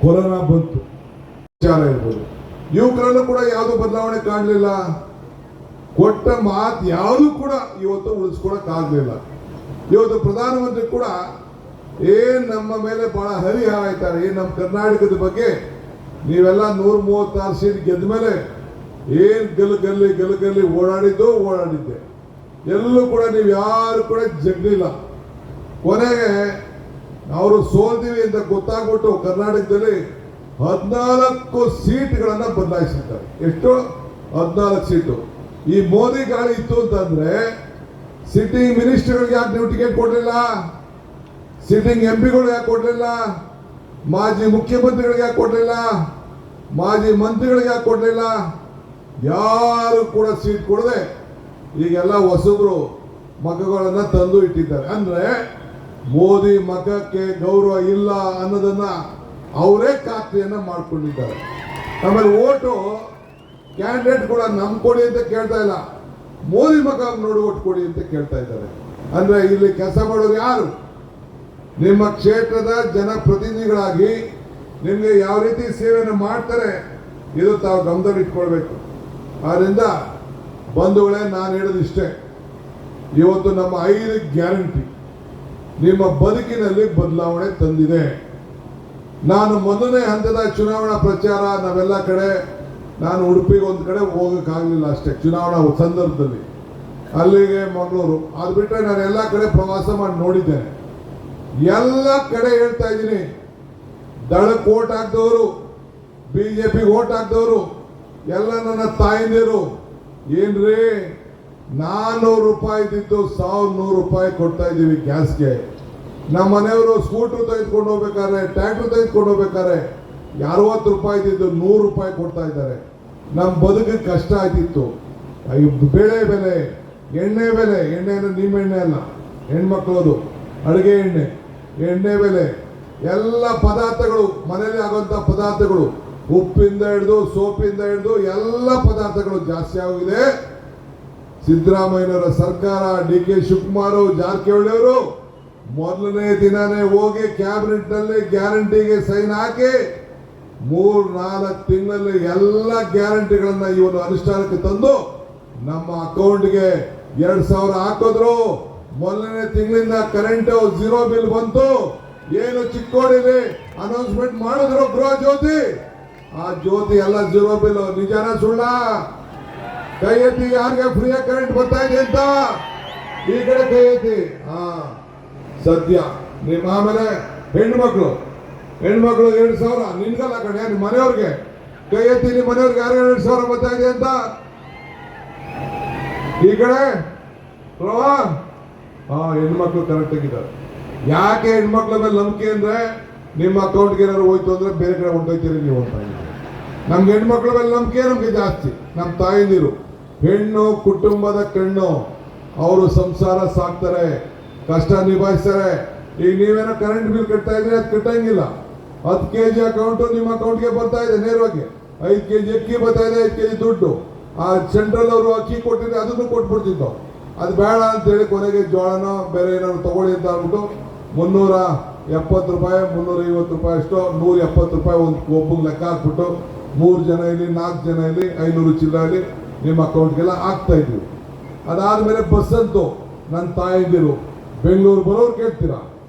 ಕೊರೋನಾ ಬಂತು, ವಿಚಾರ ಇರ್ಬೋದು, ಯುವಕರಲ್ಲೂ ಕೂಡ ಯಾವುದು ಬದಲಾವಣೆ ಕಾಣಲಿಲ್ಲ. ಕೊಟ್ಟ ಮಾತು ಯಾವುದು ಕೂಡ ಇವತ್ತು ಉಳಿಸ್ಕೊಳಕ್ ಆಗ್ಲಿಲ್ಲ. ಇವತ್ತು ಪ್ರಧಾನಮಂತ್ರಿ ಕೂಡ ಏನ್ ನಮ್ಮ ಮೇಲೆ ಬಹಳ ಹರಿಹಾಯ್ತಾರೆ, ಏನ್ ನಮ್ಮ ಕರ್ನಾಟಕದ ಬಗ್ಗೆ ನೀವೆಲ್ಲ 136 ಸೀಟ್ ಗೆದ್ದ ಮೇಲೆ ಏನ್ ಗಲ್ಲಿ ಓಡಾಡಿದ್ದೆ ಎಲ್ಲೂ ಕೂಡ ನೀವು ಯಾರು ಕೂಡ ಜಗ್ಲಿಲ್ಲ. ಕೊನೆಗೆ ಅವರು ಸೋಲ್ತೀವಿ ಅಂತ ಗೊತ್ತಾಗ್ಬಿಟ್ಟು ಕರ್ನಾಟಕದಲ್ಲಿ 14 ಸೀಟ್ಗಳನ್ನ ಬದಲಾಯಿಸಿದ್ದಾರೆ. ಎಷ್ಟು? 14 ಸೀಟು. ಈ ಮೋದಿ ಗಾಳಿ ಇತ್ತು ಅಂತಂದ್ರೆ ಸಿಟ್ಟಿಂಗ್ ಮಿನಿಸ್ಟರ್ಗಳಿಗೆ ಯಾಕೆ ನೀವು ಟಿಕೆಟ್ ಕೊಡಲಿಲ್ಲ? ಸಿಟ್ಟಿಂಗ್ ಎಂಪಿಗಳು ಯಾಕೆ ಕೊಡಲಿಲ್ಲ? ಮಾಜಿ ಮುಖ್ಯಮಂತ್ರಿಗಳಿಗೆ ಯಾಕೆ ಕೊಡಲಿಲ್ಲ? ಮಾಜಿ ಮಂತ್ರಿಗಳಿಗೆ ಯಾಕೆ ಕೊಡಲಿಲ್ಲ? ಯಾರು ಕೂಡ ಸೀಟ್ ಕೊಡದೆ ಈಗೆಲ್ಲ ಹೊಸಬ್ರು ಮಗಗಳನ್ನ ತಂದು ಇಟ್ಟಿದ್ದಾರೆ. ಅಂದ್ರೆ ಮೋದಿ ಮಗಕ್ಕೆ ಗೌರವ ಇಲ್ಲ ಅನ್ನೋದನ್ನ ಅವರೇ ಖಾತ್ರಿಯನ್ನ ಮಾಡ್ಕೊಂಡಿದ್ದಾರೆ. ಆಮೇಲೆ ಓಟು ಕ್ಯಾಂಡಿಡೇಟ್ ಕೂಡ ನಮ್ ಕೊಡಿ ಅಂತ ಕೇಳ್ತಾ ಇಲ್ಲ, ಮೋದಿ ಮಗ ನೋಡಿ ಓಟ್ ಕೊಡಿ ಅಂತ ಕೇಳ್ತಾ ಇದ್ದಾರೆ. ಅಂದ್ರೆ ಇಲ್ಲಿ ಕೆಲಸ ಮಾಡೋರು ಯಾರು? ನಿಮ್ಮ ಕ್ಷೇತ್ರದ ಜನಪ್ರತಿನಿಧಿಗಳಾಗಿ ನಿಮಗೆ ಯಾವ ರೀತಿ ಸೇವೆಯನ್ನು ಮಾಡ್ತಾರೆ ಇದು ತಾವು ಗಮನದಲ್ಲಿ ಇಟ್ಕೊಳ್ಬೇಕು. ಆದ್ರಿಂದ ಬಂಧುಗಳೇ, ನಾನು ಹೇಳೋದಿಷ್ಟೇ, ಇವತ್ತು ನಮ್ಮ 5 ಗ್ಯಾರಂಟಿ ನಿಮ್ಮ ಬದುಕಿನಲ್ಲಿ ಬದಲಾವಣೆ ತಂದಿದೆ. ನಾನು ಮೊದಲನೇ ಹಂತದ ಚುನಾವಣಾ ಪ್ರಚಾರ ನಾವೆಲ್ಲ ಕಡೆ, ನಾನು ಉಡುಪಿಗೆ ಒಂದು ಕಡೆ ಹೋಗಕ್ಕಾಗಲಿಲ್ಲ ಅಷ್ಟೇ ಚುನಾವಣಾ ಸಂದರ್ಭದಲ್ಲಿ, ಅಲ್ಲಿಗೆ ಮಂಗಳೂರು, ಅದು ಬಿಟ್ಟರೆ ನಾನು ಎಲ್ಲ ಕಡೆ ಪ್ರವಾಸ ಮಾಡಿ ನೋಡಿದ್ದೇನೆ. ಎಲ್ಲ ಕಡೆ ಹೇಳ್ತಾ ಇದ್ದೀನಿ, ದಳಕ್ಕೆ ಓಟ್ ಹಾಕ್ದವರು, ಬಿಜೆಪಿಗೆ ಓಟ್ ಹಾಕ್ದವರು ಎಲ್ಲ ನನ್ನ ತಾಯಿಂದಿರು. ಏನ್ರಿ, 400 ರೂಪಾಯಿ ಇದ್ದಿದ್ದು 1100 ರೂಪಾಯಿ ಕೊಡ್ತಾ ಇದ್ದೀವಿ ಗ್ಯಾಸ್ಗೆ. ನಮ್ಮ ಮನೆಯವರು ಸ್ಕೂಟರ್ ತೆಗೆದುಕೊಂಡು ಹೋಗ್ಬೇಕಾದ್ರೆ, ಟ್ರ್ಯಾಕ್ಟರ್ ತೆಗೆದುಕೊಂಡು ಹೋಗ್ಬೇಕಾದ್ರೆ 60 ರೂಪಾಯಿ ಇದ್ದಿದ್ದು 100 ರೂಪಾಯಿ ಕೊಡ್ತಾ ಇದ್ದಾರೆ. ನಮ್ಮ ಬದುಕಿಗೆ ಕಷ್ಟ ಆಯ್ತಿತ್ತು. ಬೇಳೆ ಬೆಲೆ, ಎಣ್ಣೆ ಬೆಲೆ, ಎಣ್ಣೆ ಅಂದ್ರೆ ನಿಮ್ಮೆಣ್ಣೆ ಅಲ್ಲ, ಹೆಣ್ಮಕ್ಳದು ಅಡುಗೆ ಎಣ್ಣೆ ಬೆಲೆ, ಎಲ್ಲ ಪದಾರ್ಥಗಳು ಮನೆಯಲ್ಲಿ ಆಗುವಂತ ಪದಾರ್ಥಗಳು, ಉಪ್ಪಿಂದ ಹಿಡಿದು ಸೋಪಿಂದ ಹಿಡಿದು ಎಲ್ಲ ಪದಾರ್ಥಗಳು ಜಾಸ್ತಿ ಆಗಿದೆ. ಸಿದ್ದರಾಮಯ್ಯನವರ ಸರ್ಕಾರ, DK ಶಿವಕುಮಾರ್, ಜಾರಕಿಹೊಳಿ ಅವರು ಮೊದಲನೇ ದಿನನೇ ಹೋಗಿ ಕ್ಯಾಬಿನೆಟ್ ನಲ್ಲಿ ಗ್ಯಾರಂಟಿಗೆ ಸೈನ್ ಹಾಕಿ 3-4 ತಿಂಗಳಲ್ಲಿ ಎಲ್ಲ ಗ್ಯಾರಂಟಿಗಳನ್ನ ಇವನು ಅನುಷ್ಠಾನಕ್ಕೆ ತಂದು ನಮ್ಮ ಅಕೌಂಟ್ಗೆ 2000 ಹಾಕಿದ್ರು. ಮೊದಲನೇ ತಿಂಗಳಿಂದ ಕರೆಂಟ್ 0 ಬಿಲ್ ಬಂತು. ಏನು ಚಿಕ್ಕೋಡಿಲಿ ಅನೌನ್ಸ್ಮೆಂಟ್ ಮಾಡಿದ್ರು ಗೃಹ ಜ್ಯೋತಿ, ಆ ಜ್ಯೋತಿ ಎಲ್ಲ 0 ಬಿಲ್. ನಿಜಾನ ಸುಳ್ಳ? ಕೈ ಎತ್ತಿ, ಯಾರಿಗೆ ಫ್ರೀಯಾಗಿ ಕರೆಂಟ್ ಬರ್ತಾ ಇದೆ ಅಂತ ಈ ಕಡೆ ಕೈ ಎತ್ತಿ. ಸದ್ಯ ನಿಮ್ಮ ಆಮೇಲೆ ಹೆಣ್ಮಕ್ಳು 2,000 ನಿನ್ಗಲ್ಲ ಕಡೆ, ನಿಮ್ಮ ಮನೆಯವ್ರಿಗೆ ಕೈ ಎತ್ತಿ, ನಿಮ್ಮ ಮನೆಯವ್ರಿಗೆ ಯಾರು 2,000 ಬರ್ತಾ ಇದೆ ಅಂತ. ಈ ಕಡೆ ಹೆಣ್ಮಕ್ಳು ಕರೆಕ್ಟ್ ಆಗಿದ್ದಾರೆ. ಯಾಕೆ ಹೆಣ್ಮಕ್ಳ ಮೇಲೆ ನಂಬಿಕೆ ಅಂದ್ರೆ, ನಿಮ್ಮ ಅಕೌಂಟ್ಗೆ ಏನಾದ್ರು ಹೋಯ್ತು ಅಂದ್ರೆ ಬೇರೆ ಕಡೆ ಹೊಂಟೋಯ್ತೀರಿ ನೀವು ಅಂತ. ನಮ್ಗೆ ಹೆಣ್ಮಕ್ಳ ಮೇಲೆ ನಂಬಿಕೆ ನಮ್ಗೆ ಜಾಸ್ತಿ. ನಮ್ಮ ತಾಯಿಂದಿರು ಹೆಣ್ಣು ಕುಟುಂಬದ ಕಣ್ಣು, ಅವರು ಸಂಸಾರ ಸಾಕ್ತಾರೆ, ಕಷ್ಟ ನಿಭಾಯಿಸ್ತಾರೆ. ಈಗ ನೀವೇನೋ ಕರೆಂಟ್ ಬಿಲ್ ಕಟ್ತಾ ಇದ್ರೆ ಅದು ಕಟ್ಟಂಗಿಲ್ಲ. 10 kg ಅಕೌಂಟು ನಿಮ್ಮ ಅಕೌಂಟ್ಗೆ ಬರ್ತಾ ಇದೆ ನೇರವಾಗಿ. 5 kg ಅಕ್ಕಿ ಬರ್ತಾ ಇದೆ, 5 kg ದುಡ್ಡು. ಆ ಸೆಂಟ್ರಲ್ ಅವರು ಅಕ್ಕಿ ಕೊಟ್ಟಿದ್ರೆ ಅದನ್ನು ಕೊಟ್ಬಿಡ್ತಿದ್ದೋ. ಅದು ಬೇಡ ಅಂತೇಳಿ ಕೊನೆಗೆ ಜೋಳನೋ ಬೇರೆ ಏನಾದ್ರು ತಗೊಳ್ಳಿ ಅಂತ ಅಂದ್ಬಿಟ್ಟು 370 ರೂಪಾಯಿ 350 ರೂಪಾಯಿ ಅಷ್ಟು 170 ರೂಪಾಯಿ ಒಬ್ಬಂಗೆ ಲೆಕ್ಕ ಹಾಕ್ಬಿಟ್ಟು 3 ಜನ ಇಲ್ಲಿ 4 ಜನ ಇಲ್ಲಿ 500 ಚಿಲ್ಲರಲ್ಲಿ ನಿಮ್ಮ ಅಕೌಂಟ್ಗೆಲ್ಲ ಹಾಕ್ತಾ ಇದ್ವಿ. ಅದಾದ್ಮೇಲೆ ಬಸ್ ಅಂತೂ ನನ್ನ ತಾಯಿಂದಿರು ಬೆಂಗಳೂರು ಬರೋರು ಕೇಳ್ತೀರಾ,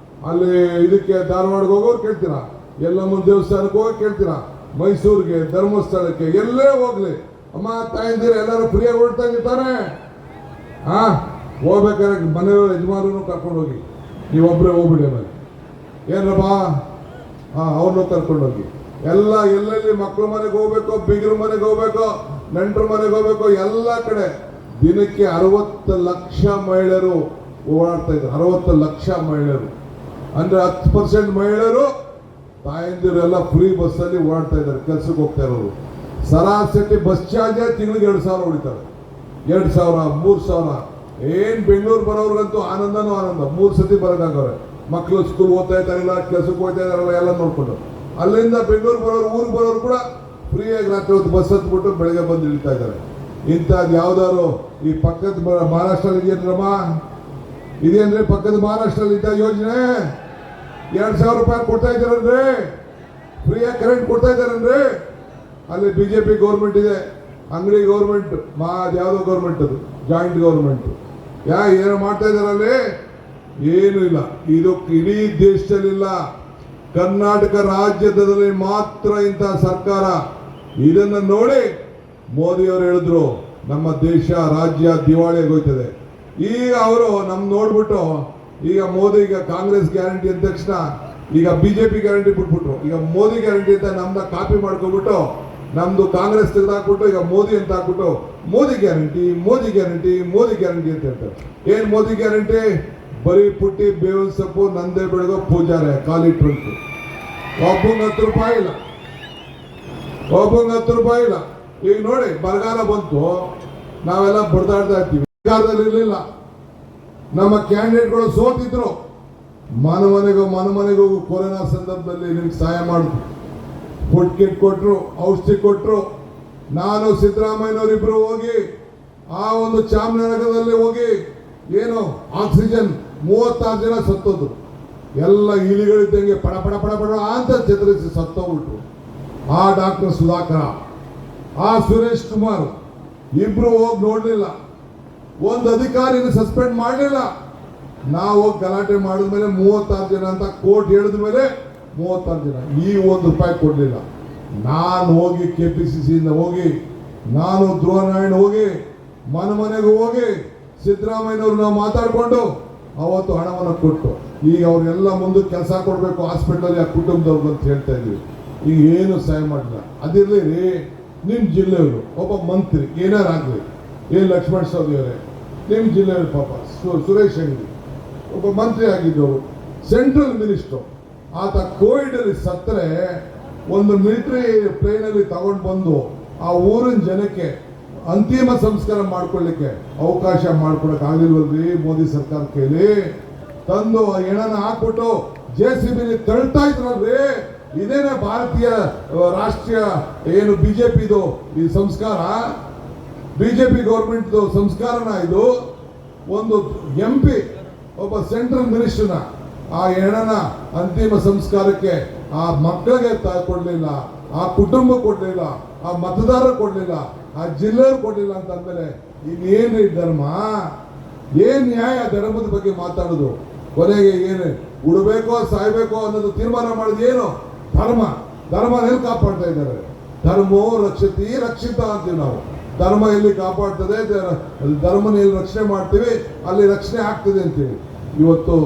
ಅಲ್ಲಿ ಇದಕ್ಕೆ ಧಾರವಾಡಗೆ ಹೋಗೋರು ಕೇಳ್ತೀರಾ, ಎಲ್ಲಮ್ಮ ದೇವಸ್ಥಾನಕ್ಕೆ ಹೋಗಿ ಕೇಳ್ತೀರಾ, ಮೈಸೂರಿಗೆ ಧರ್ಮಸ್ಥಳಕ್ಕೆ ಎಲ್ಲೇ ಹೋಗ್ಲಿ ಅಮ್ಮ ತಾಯಿಂದಿರ ಎಲ್ಲರೂ ಫ್ರೀಯಾಗಿ ಹೊರಡ್ತಾ ಇರ್ತಾರೆ. ಹೋಗ್ಬೇಕಾದ್ರೆ ಮನೆಯವರು ಯಜಮಾನರು ಕರ್ಕೊಂಡು ಹೋಗಿ, ನೀವೊಬ್ಬರೇ ಹೋಗ್ಬಿಡಿ. ಆಮೇಲೆ ಏನಪ್ಪ ಅವ್ರನ್ನೂ ಕರ್ಕೊಂಡು ಹೋಗಿ. ಎಲ್ಲ ಎಲ್ಲೆಲ್ಲಿ ಮಕ್ಕಳ ಮನೆಗೆ ಹೋಗ್ಬೇಕು, ಬೀಗರ ಮನೆಗೆ ಹೋಗ್ಬೇಕು, ನೆಂಟರ ಮನೆಗೆ ಹೋಗ್ಬೇಕು, ಎಲ್ಲ ಕಡೆ ದಿನಕ್ಕೆ 60 ಲಕ್ಷ ಮಹಿಳೆಯರು ಓಡಾಡ್ತಾ ಇದ್ದಾರೆ. 60 ಲಕ್ಷ ಮಹಿಳೆಯರು ಅಂದ್ರೆ 10% ಮಹಿಳೆಯರು ತಾಯಂದಿರೆಲ್ಲ ಫ್ರೀ ಬಸ್ಸಲ್ಲಿ ಓಡಾಡ್ತಾ ಇದ್ದಾರೆ, ಕೆಲ್ಸಕ್ಕೆ ಹೋಗ್ತಾ ಇರೋರು. ಸರಾಸರಿ ಬಸ್ ಚಾರ್ಜ್ ತಿಂಗಳಿಗೆ 2,000 ಹೊಡಿತಾರೆ. 2,000 3,000. ಏನ್ ಬೆಂಗಳೂರು ಬರೋರ್ಗಂತೂ ಆನಂದನೂ ಆನಂದ. 3 ಸತಿ ಬರೋದಾಗವ್ರೆ. ಮಕ್ಕಳು ಸ್ಕೂಲ್ ಓದ್ತಾ ಇದ್ದಾರಲ್ಲ, ಕೆಲ್ಸಕ್ಕೆ ಹೋಗ್ತಾ ಇದ್ದಾರಲ್ಲ, ಎಲ್ಲ ನೋಡ್ಕೊಂಡು ಅಲ್ಲಿಂದ ಬೆಂಗಳೂರು ಬರೋರು, ಊರಿಗೆ ಬರೋರು ಕೂಡ ಫ್ರೀಯಾಗಿ ರಾತ್ರಿ ಹೊತ್ತು ಬಸ್ ಹತ್ಬಿಟ್ಟು ಬೆಳಗ್ಗೆ ಬಂದು ಇಳಿತಾ ಇದ್ದಾರೆ. ಇಂಥದ್ದು ಯಾವ್ದಾದ್ರು ಈ ಪಕ್ಕದ ಮಹಾರಾಷ್ಟ್ರಲ್ಲಿ ಇದೆಯೇನ್ರಮ್ಮ, ಇದೇನ್ರಿ ಪಕ್ಕದ ಮಹಾರಾಷ್ಟ್ರಲ್ಲಿ ಇಂಥ ಯೋಜನೆ? 2,000 ರೂಪಾಯಿ ಕೊಡ್ತಾ ಇದ್ದಾರನ್ರಿ, ಫ್ರೀಯಾಗಿ ಕರೆಂಟ್ ಕೊಡ್ತಾ ಇದ್ದಾರನ್ರಿ. ಅಲ್ಲಿ ಬಿಜೆಪಿ ಗೌರ್ಮೆಂಟ್ ಇದೆ, ಅಂಗಡಿ ಗೌರ್ಮೆಂಟ್, ಯಾವ್ದೋ ಗೌರ್ಮೆಂಟ್, ಅದು ಜಾಯಿಂಟ್ ಗೌರ್ಮೆಂಟ್. ಏನೋ ಮಾಡ್ತಾ ಇದ್ದಾರಲ್ಲಿ? ಏನು ಇಲ್ಲ. ಇದು ಇಡೀ ದೇಶದಲ್ಲಿಲ್ಲ, ಕರ್ನಾಟಕ ರಾಜ್ಯದಲ್ಲಿ ಮಾತ್ರ ಇಂಥ ಸರ್ಕಾರ. ಇದನ್ನು ನೋಡಿ ಮೋದಿಯವರು ಹೇಳಿದ್ರು ನಮ್ಮ ದೇಶ ರಾಜ್ಯ ದಿವಾಳಿಯಾಗಿ ಹೋಗ್ತದೆ. ಈಗ ಅವರು ನೋಡ್ಬಿಟ್ಟು ಈಗ ಮೋದಿ ಈಗ ಕಾಂಗ್ರೆಸ್ ಗ್ಯಾರಂಟಿ ಅಂದ ತಕ್ಷಣ ಈಗ ಬಿಜೆಪಿ ಗ್ಯಾರಂಟಿ ಬಿಟ್ಬಿಟ್ರು. ಈಗ ಮೋದಿ ಗ್ಯಾರಂಟಿ ಅಂತ ನಮ್ದ ಕಾಪಿ ಮಾಡ್ಕೊಬಿಟ್ಟು ನಮ್ದು ಕಾಂಗ್ರೆಸ್ ತೆಗೆದಾಕ್ಬಿಟ್ಟು ಈಗ ಮೋದಿ ಅಂತ ಹಾಕ್ಬಿಟ್ಟು Modi guarantee Modi guarantee Modi guarantee ಅಂತ ಹೇಳ್ತಾರೆ. ಏನ್ ಮೋದಿ ಗ್ಯಾರಂಟಿ? ಬರೀ ಪುಟ್ಟಿ, ಬೇವಿನ ಸೊಪ್ಪು, ನಂದೇ ಬೆಳಗೋ ಪೂಜಾರೆ, ಖಾಲಿ ಟ್ರಂಕ್. ಒಬ್ಬಂಗೆ 10 ರೂಪಾಯಿ ಇಲ್ಲ, ಒಬ್ಬಂಗೆ 10 ರೂಪಾಯಿ ಇಲ್ಲ. ಈಗ ನೋಡಿ ಬರಗಾಲ ಬಂತು, ನಾವೆಲ್ಲ ಬಡ್ದಾಡ್ತಾ ಇರ್ತೀವಿ. ಬರಗಾಲದಲ್ಲಿ ಇರಲಿಲ್ಲ, ನಮ್ಮ ಕ್ಯಾಂಡಿಡೇಟ್ಗಳು ಸೋತಿದ್ರು. ಮನೆಮನೆಗೂ ಕೊರೋನಾ ಸಂದರ್ಭದಲ್ಲಿ ನಿಮ್ಗೆ ಸಹಾಯ ಮಾಡಿದ್ರು. ಫುಡ್ ಕಿಟ್ ಕೊಟ್ರು, ಔಷಧಿ ಕೊಟ್ರು. ನಾನು ಸಿದ್ದರಾಮಯ್ಯನವರಿಬ್ರು ಹೋಗಿ ಆ ಒಂದು ಚಾಮರಾಜನಗರದಲ್ಲಿ ಹೋಗಿ ಏನು ಆಕ್ಸಿಜನ್ 36 ಜನ ಸತ್ತೋದ್ರು. ಎಲ್ಲ ಇಲಿಗಳಿದ್ದಂಗೆ ಪಡ ಪಡ ಪಡ ಪಡ ಅಂತ ಚತರಿಸಿ ಸತ್ತೋಗ್ಬಿಟ್ರು. ಆ ಡಾಕ್ಟರ್ ಸುಧಾಕರ, ಆ ಸುರೇಶ್ ಕುಮಾರ್ ಇಬ್ರು ಹೋಗಿ ನೋಡ್ಲಿಲ್ಲ, ಒಂದು ಅಧಿಕಾರಿನ ಸಸ್ಪೆಂಡ್ ಮಾಡಲಿಲ್ಲ. ನಾವು ಹೋಗಿ ಗಲಾಟೆ ಮಾಡಿದ್ಮೇಲೆ 36 ಜನ ಅಂತ ಕೋರ್ಟ್ ಹೇಳಿದ ಮೇಲೆ 36 ಜನ ಈ ₹1 ಕೊಡಲಿಲ್ಲ. ನಾನು ಹೋಗಿ KPCCಯಿಂದ ಹೋಗಿ, ನಾನು ಧ್ರುವನಾರಾಯಣ್ ಹೋಗಿ ಮನೆಗೆ ಹೋಗಿ ಸಿದ್ದರಾಮಯ್ಯನವ್ರು ನಾವು ಮಾತಾಡಿಕೊಂಡು ಅವತ್ತು ಹಣವನ್ನು ಕೊಟ್ಟು ಈಗ ಅವ್ರೆಲ್ಲ ಮುಂದಕ್ಕೆ ಕೆಲಸ ಕೊಡಬೇಕು ಹಾಸ್ಪಿಟಲ್ ಆ ಕುಟುಂಬದವ್ರು ಅಂತ ಹೇಳ್ತಾ ಇದ್ವಿ. ಈಗ ಏನು ಸಹಾಯ ಮಾಡಿಲ್ಲ. ಅದಿರಲಿ ರೀ, ನಿಮ್ಮ ಜಿಲ್ಲೆಯವರು ಒಬ್ಬ ಮಂತ್ರಿ ಏನಾರಾಗಲಿ, ಲಕ್ಷ್ಮಣ ಸವದಿ ಅವರೇ, ನಿಮ್ಮ ಜಿಲ್ಲೆಯವರು ಪಾಪ ಸುರೇಶ್ ಅಂಗಡಿ ಒಬ್ಬ ಮಂತ್ರಿ ಆಗಿದ್ದವರು, ಸೆಂಟ್ರಲ್ ಮಿನಿಸ್ಟರ್. ಆತ ಕೋವಿಡಲ್ಲಿ ಸತ್ತರೆ ಒಂದು ಮಿಲಿಟರಿ ಪ್ಲೇನಲ್ಲಿ ತಗೊಂಡು ಬಂದು ಆ ಊರಿನ ಜನಕ್ಕೆ ಅಂತಿಮ ಸಂಸ್ಕಾರ ಮಾಡ್ಕೊಳ್ಳಿಕ್ಕೆ ಅವಕಾಶ ಮಾಡ್ಕೊಳಕ್ ಆಗಿಲ್ವಲ್ರಿ ಮೋದಿ ಸರ್ಕಾರ ಕೈಲಿ. ತಂದು ಹೆಣನ ಹಾಕ್ಬಿಟ್ಟು JCB ತಳ್ತಾ ಇದ್ರಲ್ರಿ. ಇದೇನೇ ಭಾರತೀಯ ರಾಷ್ಟ್ರೀಯ ಏನು ಬಿಜೆಪಿದು ಈ ಸಂಸ್ಕಾರ? ಬಿಜೆಪಿ ಗೌರ್ಮೆಂಟ್ ಸಂಸ್ಕಾರನ ಇದು? ಒಂದು MP ಒಬ್ಬ ಸೆಂಟ್ರಲ್ ಮಿನಿಸ್ಟರ್ನ ಆ ಹೆಣನ ಅಂತಿಮ ಸಂಸ್ಕಾರಕ್ಕೆ ಆ ಮಕ್ಕಳಿಗೆ ಕೊಡ್ಲಿಲ್ಲ, ಆ ಕುಟುಂಬ ಕೊಡ್ಲಿಲ್ಲ, ಆ ಮತದಾರ ಕೊಡ್ಲಿಲ್ಲ, ಆ ಜಿಲ್ಲೆಯವ್ರು ಕೊಡ್ಲಿಲ್ಲ ಅಂತ ಅಂದ್ಮೇಲೆ ಇನ್ನೇನು ಧರ್ಮ? ಏನ್ ನ್ಯಾಯ? ಧರ್ಮದ ಬಗ್ಗೆ ಮಾತಾಡೋದು. ಕೊನೆಗೆ ಏನು ಉಡಬೇಕೋ ಸಾಯ್ಬೇಕೋ ಅನ್ನೋದು ತೀರ್ಮಾನ ಮಾಡೋದು ಏನು? ಧರ್ಮ ಎಲ್ಲಿ ಕಾಪಾಡ್ತಾ ಇದ್ದಾರೆ? ಧರ್ಮೋ ರಕ್ಷತಿ ರಕ್ಷಿತ ಅಂತೀವಿ ನಾವು. ಧರ್ಮ ಎಲ್ಲಿ ಕಾಪಾಡ್ತದೆ, ಧರ್ಮನ ಎಲ್ಲಿ ರಕ್ಷಣೆ ಮಾಡ್ತೀವಿ ಅಲ್ಲಿ ರಕ್ಷಣೆ ಆಗ್ತದೆ ಅಂತೀವಿ. ಇವತ್ತು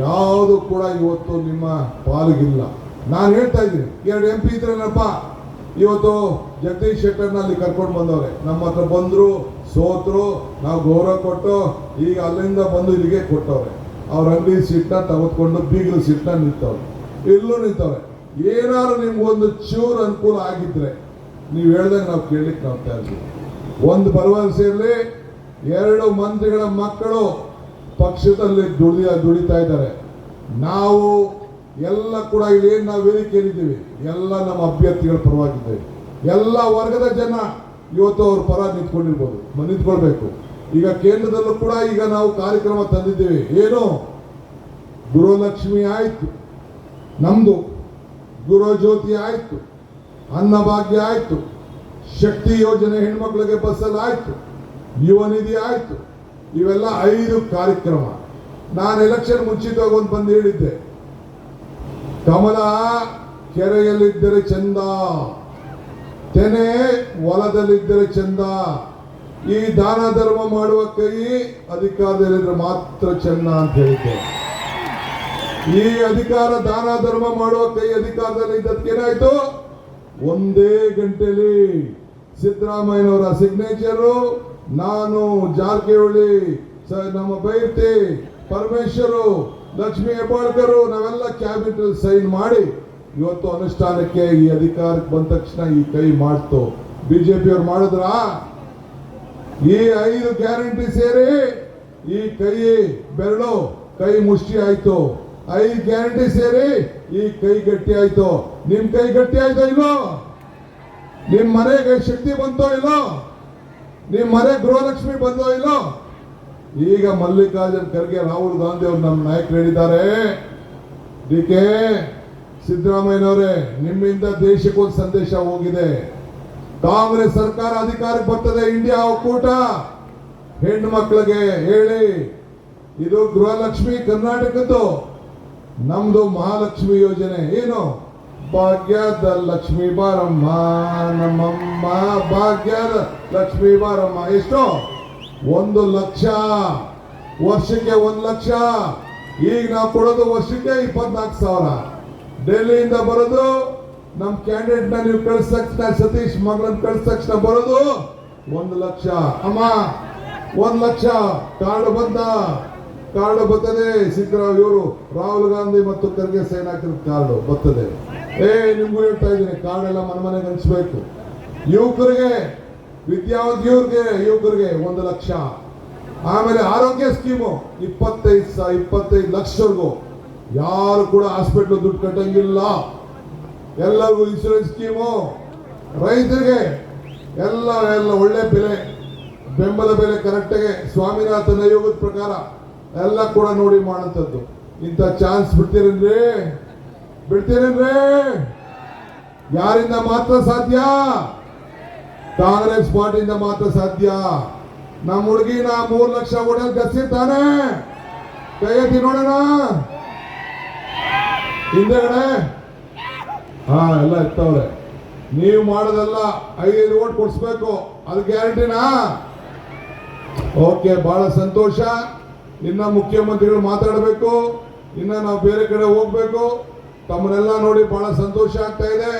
ಯಾವುದು ಕೂಡ ಇವತ್ತು ನಿಮ್ಮ ಪಾಲಿಗಿಲ್ಲ. ನಾನು ಹೇಳ್ತಾ ಇದ್ದೀನಿ, 2 MP ಇದ್ರೇನಪ್ಪ. ಇವತ್ತು ಜಗದೀಶ್ ಶೆಟ್ಟರ್ನ ಅಲ್ಲಿ ಕರ್ಕೊಂಡು ಬಂದವ್ರೆ, ನಮ್ಮ ಹತ್ರ ಬಂದ್ರು, ಸೋತ್ರು, ನಾವು ಗೌರವ ಕೊಟ್ಟು ಈಗ ಅಲ್ಲಿಂದ ಬಂದು ಇಲ್ಲಿಗೆ ಕೊಟ್ಟವ್ರೆ. ಅವ್ರ ಅಂಗಡಿ ಸೀಟ್ನ ತೆಗೆದುಕೊಂಡು ಬೀಗಲು ಸೀಟ್ನ ನಿಂತವ್ರೆ, ಇಲ್ಲೂ ನಿಂತವ್ರೆ. ಏನಾದ್ರು ನಿಮ್ಗೊಂದು ಚೂರು ಅನುಕೂಲ ಆಗಿದ್ರೆ ನೀವು ಹೇಳ್ದಂಗೆ ನಾವು ಕೇಳಲಿಕ್ಕೆ ನಾವು ತಯಾರಿದ್ದೀವಿ. ಒಂದು ಭರವಸೆಯಲ್ಲಿ 2 ಮಂತ್ರಿಗಳ ಮಕ್ಕಳು ಪಕ್ಷದಲ್ಲಿ ದುಡಿತಾ ಇದ್ದಾರೆ. ನಾವು ಎಲ್ಲ ಕೂಡ ಇಲ್ಲೇನು ನಾವು ವೇದಿಕೆಯಲ್ಲಿದ್ದೀವಿ, ಎಲ್ಲ ನಮ್ಮ ಅಭ್ಯರ್ಥಿಗಳ ಪರವಾಗಿದ್ದೇವೆ. ಎಲ್ಲ ವರ್ಗದ ಜನ ಇವತ್ತು ಅವ್ರ ಪರ ನಿಂತ್ಕೊಳ್ಬೇಕು. ಈಗ ಕೇಂದ್ರದಲ್ಲೂ ಕೂಡ ಈಗ ನಾವು ಕಾರ್ಯಕ್ರಮ ತಂದಿದ್ದೀವಿ. ಏನು? ಗೃಹಲಕ್ಷ್ಮಿ ಆಯ್ತು, ನಮ್ದು ಗೃಹಜ್ಯೋತಿ ಆಯ್ತು, ಅನ್ನಭಾಗ್ಯ ಆಯ್ತು, ಶಕ್ತಿ ಯೋಜನೆ ಹೆಣ್ಮಕ್ಳಿಗೆ ಬಸ್ಸಲ್ಲಿ ಆಯ್ತು, ಯುವ ನಿಧಿ ಆಯ್ತು. ಇವೆಲ್ಲ 5 ಕಾರ್ಯಕ್ರಮ. ನಾನು ಎಲೆಕ್ಷನ್ ಮುಂಚಿತವಾಗಿ ಒಂದು ಬಂದು ಹೇಳಿದ್ದೆ, ಕಮಲ ಕೆರೆಯಲ್ಲಿದ್ದರೆ ಚಂದ, ತೆನೆ ಹೊಲದಲ್ಲಿದ್ದರೆ ಚಂದ. ಈ ದಾನ ಧರ್ಮ ಮಾಡುವ ಕೈ ಅಧಿಕಾರದಲ್ಲಿದ್ರೆ ಮಾತ್ರ ಚೆನ್ನ ಅಂತ ಹೇಳಿದ್ದೆ. ಈ ಅಧಿಕಾರ ದಾನ ಧರ್ಮ ಮಾಡುವ ಕೈ ಅಧಿಕಾರದಲ್ಲಿ ಇದ್ದಕ್ಕೇನಾಯ್ತು? 1 ಗಂಟೆಯಲ್ಲಿ ಸಿದ್ದರಾಮಯ್ಯನವರ ಸಿಗ್ನೇಚರು, ನಾನು ಜಾರಕಿಹೊಳಿ, ನಮ್ಮ ಬೈರ್ತಿ ಪರಮೇಶ್ವರು, ಲಕ್ಷ್ಮೀ ಹೆಬ್ಬಾಳ್ಕರು ನಾವೆಲ್ಲ ಕ್ಯಾಬಿನೆಟ್ ಸೈನ್ ಮಾಡಿ ಇವತ್ತು ಅನುಷ್ಠಾನಕ್ಕೆ ಈ ಅಧಿಕಾರಕ್ಕೆ ಬಂದ ತಕ್ಷಣ ಈ ಕೈ ಮಾಡ್ತು. ಬಿಜೆಪಿಯವ್ರು ಮಾಡಿದ್ರ ಈ 5 ಗ್ಯಾರಂಟಿ ಸೇರಿ ಈ ಕೈ ಬೆರಳು ಕೈ ಮುಷ್ಟಿ ಆಯ್ತು. 5 ಗ್ಯಾರಂಟಿ ಸೇರಿ ಈ ಕೈ ಗಟ್ಟಿ ಆಯ್ತು. ನಿಮ್ ಕೈ ಗಟ್ಟಿ ಆಯ್ತೋ ಇಲ್ಲೋ? ನಿಮ್ ಮನೆಗೆ ಶಕ್ತಿ ಬಂತೋ ಇಲ್ಲೋ? ನಿಮ್ ಮನೆ ಗೃಹಲಕ್ಷ್ಮಿ ಬಂದೋ ಇಲ್ಲೋ? ಈಗ ಮಲ್ಲಿಕಾರ್ಜುನ್ ಖರ್ಗೆ, ರಾಹುಲ್ ಗಾಂಧಿ ಅವರು ನಮ್ಮ ನಾಯಕರು ಹೇಳಿದ್ದಾರೆ, ಡಿಕೆ ಸಿದ್ದರಾಮಯ್ಯನವರೇ, ನಿಮ್ಮಿಂದ ದೇಶಕ್ಕೊಂದು ಸಂದೇಶ ಹೋಗಿದೆ. ಕಾಂಗ್ರೆಸ್ ಸರ್ಕಾರ ಅಧಿಕಾರಕ್ಕೆ ಬರ್ತದೆ, ಇಂಡಿಯಾ ಒಕ್ಕೂಟ, ಹೆಣ್ಣು ಮಕ್ಕಳಿಗೆ ಹೇಳಿ ಇದು ಗೃಹಲಕ್ಷ್ಮಿ ಕರ್ನಾಟಕದ್ದು, ನಮ್ದು ಮಹಾಲಕ್ಷ್ಮಿ ಯೋಜನೆ. ಏನು? ಭಾಗ್ಯದ ಲಕ್ಷ್ಮೀ ಬಾರಮ್ಮ ನಮ್ಮಮ್ಮ, ಭಾಗ್ಯದ ಲಕ್ಷ್ಮೀ ಬಾರಮ್ಮ. ಎಷ್ಟು? 1 ಲಕ್ಷ, ವರ್ಷಕ್ಕೆ 1 ಲಕ್ಷ. ಈಗ ನಾವು ಕೊಡೋದು ವರ್ಷಕ್ಕೆ 24,000. ಡೆಲ್ಲಿಯಿಂದ ಬರೋದು ನಮ್ ಕ್ಯಾಂಡಿಡೇಟ್ ನ ನೀವು ಕಳ್ಸ ತಕ್ಷಣ, ಸತೀಶ್ ಮಗಳನ್ನ ಕಳ್ಸ ತಕ್ಷಣ ಬರೋದು 1 ಲಕ್ಷ. ಅಮ್ಮ 1 ಲಕ್ಷ ಕಾರ್ಡ್ ಬರ್ತದೆ. ಸಿದ್ದರಾಮಯ್ಯ ಇವರು ರಾಹುಲ್ ಗಾಂಧಿ ಮತ್ತು ಖರ್ಗೆ ಸೈನ್ ಹಾಕಿದ ಕಾರ್ಡ್ ಬರ್ತದೆ. ನಿಮ್ಗೂ ಹೇಳ್ತಾ ಇದ್ದೀನಿ, ಕಾರ್ಡ್ ಎಲ್ಲ ಮನೆಗೆ ಹಂಚ್ಬೇಕು. ಯುವಕರಿಗೆ, ವಿದ್ಯಾವಂತ ಯುವಕರಿಗೆ 1 ಲಕ್ಷ. ಆಮೇಲೆ ಆರೋಗ್ಯ ಸ್ಕೀಮು 25 ಲಕ್ಷವರೆಗೂ. ಯಾರು ಕೂಡ ಹಾಸ್ಪಿಟಲ್ ದುಡ್ಡು ಕಟ್ಟಂಗಿಲ್ಲ. ಎಲ್ಲರಿಗೂ ಇನ್ಶೂರೆನ್ಸ್ ಸ್ಕೀಮು. ರೈತರಿಗೆ ಎಲ್ಲ ಒಳ್ಳೆ ಬೆಂಬಲ ಬೆಲೆ ಕರೆಕ್ಟಾಗಿ ಸ್ವಾಮಿನಾಥನ್ ಆಯೋಗದ ಪ್ರಕಾರ ಎಲ್ಲ ಕೂಡ ನೋಡಿ ಮಾಡೋಂಥದ್ದು. ಇಂಥ ಚಾನ್ಸ್ ಬಿಡ್ತೀರೇನ್ರಿ? ಯಾರಿಂದ ಮಾತ್ರ ಸಾಧ್ಯ? ಕಾಂಗ್ರೆಸ್ ಪಾರ್ಟಿಯಿಂದ ಮಾತ್ರ ಸಾಧ್ಯ. ನಮ್ಮ ಹುಡುಗಿನ 3 ಲಕ್ಷ ಒಡೆದು ಗಸಿರ್ತಾನೆ. ಕೈ ಎತ್ತಿ ನೋಡೋಣ. ಹಿಂದೆಗಡೆ ಎಲ್ಲ ಇರ್ತವ್ರೆ. ನೀವು ಮಾಡೋದಲ್ಲ, 5 ಓಟ್ ಕೊಡ್ಸ್ಬೇಕು, ಅದು ಗ್ಯಾರಂಟಿನಾ? ಓಕೆ, ಬಹಳ ಸಂತೋಷ. ಇನ್ನ ಮುಖ್ಯಮಂತ್ರಿಗಳು ಮಾತಾಡಬೇಕು, ಇನ್ನ ನಾವು ಬೇರೆ ಕಡೆ ಹೋಗ್ಬೇಕು. ತಮ್ಮನ್ನೆಲ್ಲ ನೋಡಿ ಬಹಳ ಸಂತೋಷ ಆಗ್ತಾ ಇದೆ.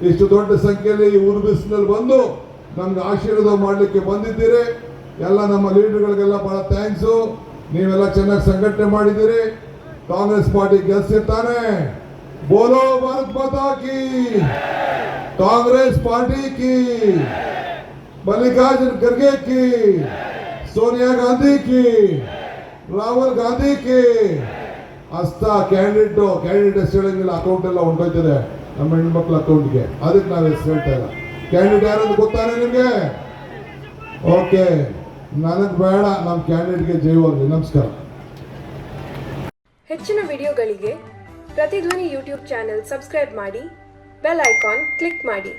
ಇಷ್ಟು ದೊಡ್ಡ ಸಂಖ್ಯೆಯಲ್ಲಿ ಈ ಊರು ಬಿಸಿಲಲ್ಲಿ ಬಂದು ನಮ್ಗೆ ಆಶೀರ್ವಾದ ಮಾಡಲಿಕ್ಕೆ ಬಂದಿದ್ದೀರಿ. ಎಲ್ಲ ನಮ್ಮ ಲೀಡರ್ಗಳಿಗೆಲ್ಲ ಬಹಳ ಥ್ಯಾಂಕ್ಸು. ನೀವೆಲ್ಲ ಚೆನ್ನಾಗಿ ಸಂಘಟನೆ ಮಾಡಿದ್ದೀರಿ. ಕಾಂಗ್ರೆಸ್ ಪಾರ್ಟಿ ಗೆಲ್ಸಿರ್ತಾನೆ. ಬೋಲೋ ಭಾರತ್ ಮಾತಾ ಕಿ, ಕಾಂಗ್ರೆಸ್ ಪಾರ್ಟಿ ಕಿ, ಮಲ್ಲಿಕಾರ್ಜುನ್ ಖರ್ಗೆ ಕಿ, ಸೋನಿಯಾ ಗಾಂಧಿ ಕಿ, ರಾಹುಲ್ ಗಾಂಧಿ ಕಿ. ಕ್ಯಾಂಡಿಡೇಟ್ ಹೆಸರು ಹೇಳಂಗಿಲ್ಲ, ಅಕೌಂಟ್ ಎಲ್ಲ ಹೊಂಟೋಯ್ತದೆ ನಮ್ಮ ಹೆಣ್ಮಕ್ಳ ಅಕೌಂಟ್ಗೆ. ಅದಕ್ಕೆ ನಾವು ಹೆಸರು ಹೇಳ್ತಾ ಇಲ್ಲ. ಕ್ಯಾಂಡಿಡೇಟ್ ಯಾರಂತ ಗೊತ್ತಾನೆ ನಿಮಗೆ? ಓಕೆ, ನನಗೆ ಬೇಡ, ನಮ್ಮ ಕ್ಯಾಂಡಿಡೇಟ್ಗೆ ಜಯವಾಗಲಿ. ನಮಸ್ಕಾರ. ಹೆಚ್ಚಿನ ವಿಡಿಯೋಗಳಿಗೆ ಪ್ರತಿಧ್ವನಿ ಯೂಟ್ಯೂಬ್ ಚಾನೆಲ್ ಸಬ್ಸ್ಕ್ರೈಬ್ ಮಾಡಿ, ಬೆಲ್ ಐಕಾನ್ ಕ್ಲಿಕ್ ಮಾಡಿ.